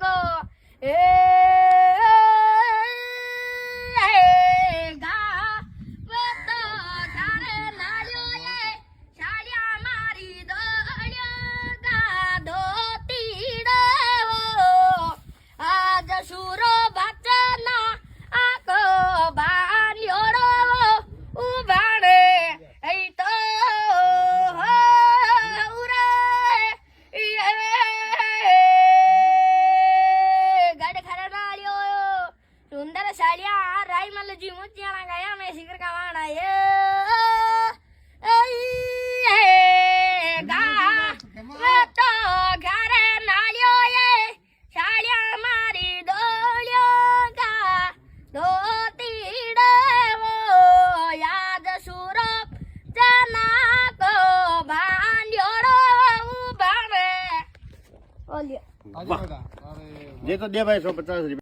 નાકો એ सालिया राई मल जी मुचिया गया मैं शिकर का वाणा ये गा तो घरे नालियो ये सालिया मारी दोलियो का दो तीड़े वो याद सूरप जना को भांडियोड़ो भावे ओलियो ये तो दे भाई 150 रुपया